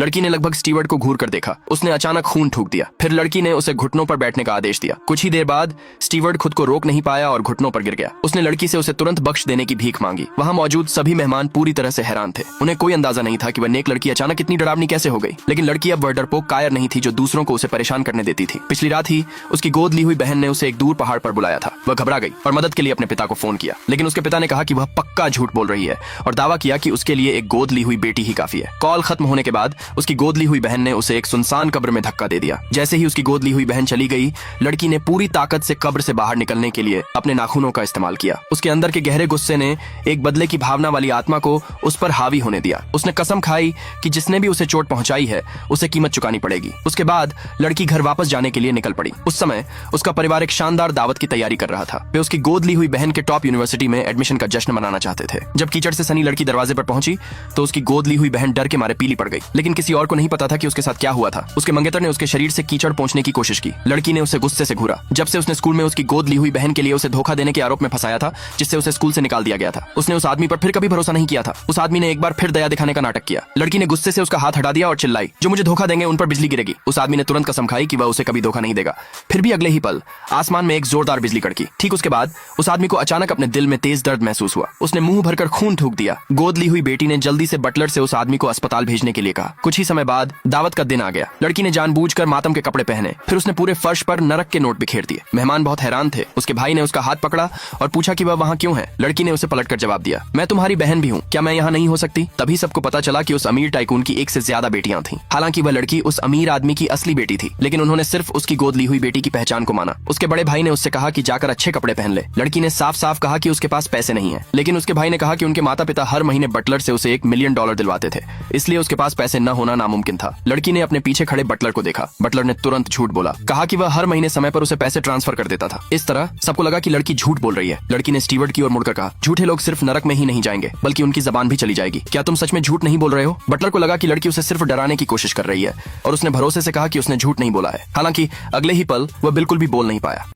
लड़की ने लगभग स्टीवर्ड को घूर कर देखा। उसने अचानक खून थूक दिया। फिर लड़की ने उसे घुटनों पर बैठने का आदेश दिया। कुछ ही देर बाद स्टीवर्ड खुद को रोक नहीं पाया और घुटनों पर गिर गया। उसने लड़की से उसे तुरंत बख्श देने की भीख मांगी। वहाँ मौजूद सभी मेहमान पूरी तरह से हैरान थे। उन्हें कोई अंदाजा नहीं था कि वह नेक लड़की अचानक इतनी डरावनी कैसे हो गई। लेकिन लड़की अब वह डरपोक कायर नहीं थी जो दूसरों को उसे परेशान करने देती थी। पिछली रात ही उसकी गोद ली हुई बहन ने उसे एक दूर पहाड़ पर बुलाया था। वह घबरा गई और मदद के लिए अपने पिता को फोन किया। लेकिन उसके पिता ने कहा कि वह पक्का झूठ बोल रही है और दावा किया कि उसके लिए एक गोद ली हुई बेटी ही काफी है। कॉल खत्म होने के बाद उसकी गोद ली हुई बहन ने उसे एक सुनसान कब्र में धक्का दे दिया। जैसे ही उसकी गोद ली हुई बहन चली गई, लड़की ने पूरी ताकत से कब्र से बाहर निकलने के लिए अपने नाखूनों का इस्तेमाल किया। उसके अंदर के गहरे गुस्से ने एक बदले की भावना वाली आत्मा को उस पर हावी होने दिया। उसने कसम खाई कि जिसने भी उसे चोट पहुंचाई है उसे कीमत चुकानी पड़ेगी। उसके बाद लड़की घर वापस जाने के लिए निकल पड़ी। उस समय उसका परिवार एक शानदार दावत की तैयारी कर रहा था। वे उसकी गोद ली हुई बहन के टॉप यूनिवर्सिटी में एडमिशन का जश्न मनाना चाहते थे। जब कीचड़ से सनी लड़की दरवाजे पर पहुंची तो उसकी गोद ली हुई बहन डर के मारे पीली पड़ गई। लेकिन किसी और को नहीं पता था कि उसके साथ क्या हुआ था। उसके मंगेतर ने उसके शरीर से कीचड़ पोंछने की कोशिश की। लड़की ने उसे गुस्से से घूरा। जब से उसने स्कूल में उसकी गोद ली हुई बहन के लिए उसे धोखा देने के आरोप में फंसाया था, जिससे उसे स्कूल से निकाल दिया गया था, उसने उस आदमी पर फिर कभी भरोसा नहीं किया था। उस आदमी ने एक बार फिर दया दिखाने का नाटक किया। लड़की ने गुस्से से उसका हाथ हटा दिया और चिल्लाई, जो मुझे धोखा देंगे उन पर बिजली गिरेगी। उस आदमी ने तुरंत कसम खाई कि वह उसे कभी धोखा नहीं देगा। फिर भी अगले ही पल आसमान में एक जोरदार बिजली कड़की। ठीक उसके बाद उस आदमी को अचानक अपने दिल में तेज दर्द महसूस हुआ। उसने मुंह भरकर खून थूक दिया। गोद ली हुई बेटी ने जल्दी से बटलर से उस आदमी को अस्पताल भेजने के लिए कहा। कुछ ही समय बाद दावत का दिन आ गया। लड़की ने जानबूझकर मातम के कपड़े पहने। फिर उसने पूरे फर्श पर नरक के नोट बिखेर दिए। मेहमान बहुत हैरान थे। उसके भाई ने उसका हाथ पकड़ा और पूछा कि वह वहाँ क्यों है। लड़की ने उसे पलटकर जवाब दिया, मैं तुम्हारी बहन भी हूँ, क्या मैं यहाँ नहीं हो सकती? तभी सबको पता चला कि उस अमीर टाइकून की एक से ज्यादा बेटियां थीं। हालांकि वह लड़की उस अमीर आदमी की असली बेटी थी, लेकिन उन्होंने सिर्फ उसकी गोद ली हुई बेटी की पहचान को माना। उसके बड़े भाई ने उससे कहा कि जाकर अच्छे कपड़े पहन ले। लड़की ने साफ साफ कहा कि उसके पास पैसे नहीं है। लेकिन उसके भाई ने कहा कि उनके माता पिता हर महीने बटलर से उसे $1 मिलियन दिलवाते थे, इसलिए उसके पास पैसे न होना नामुमकिन था। लड़की ने अपने पीछे खड़े बटलर को देखा। बटलर ने तुरंत झूठ बोला, कहा कि वह हर महीने समय पर उसे पैसे ट्रांसफर कर देता था। इस तरह सबको लगा कि लड़की झूठ बोल रही है। लड़की ने स्टीवर्ड की ओर मुड़कर कहा, झूठे लोग सिर्फ नरक में ही नहीं जाएंगे बल्कि उनकी जबान भी चली जाएगी। क्या तुम सच में झूठ नहीं बोल रहे हो? बटलर को लगा कि लड़की उसे सिर्फ डराने की कोशिश कर रही है और उसने भरोसे से कहा कि उसने झूठ नहीं बोला है। हालांकि अगले ही पल वह बिल्कुल भी बोल नहीं पाया।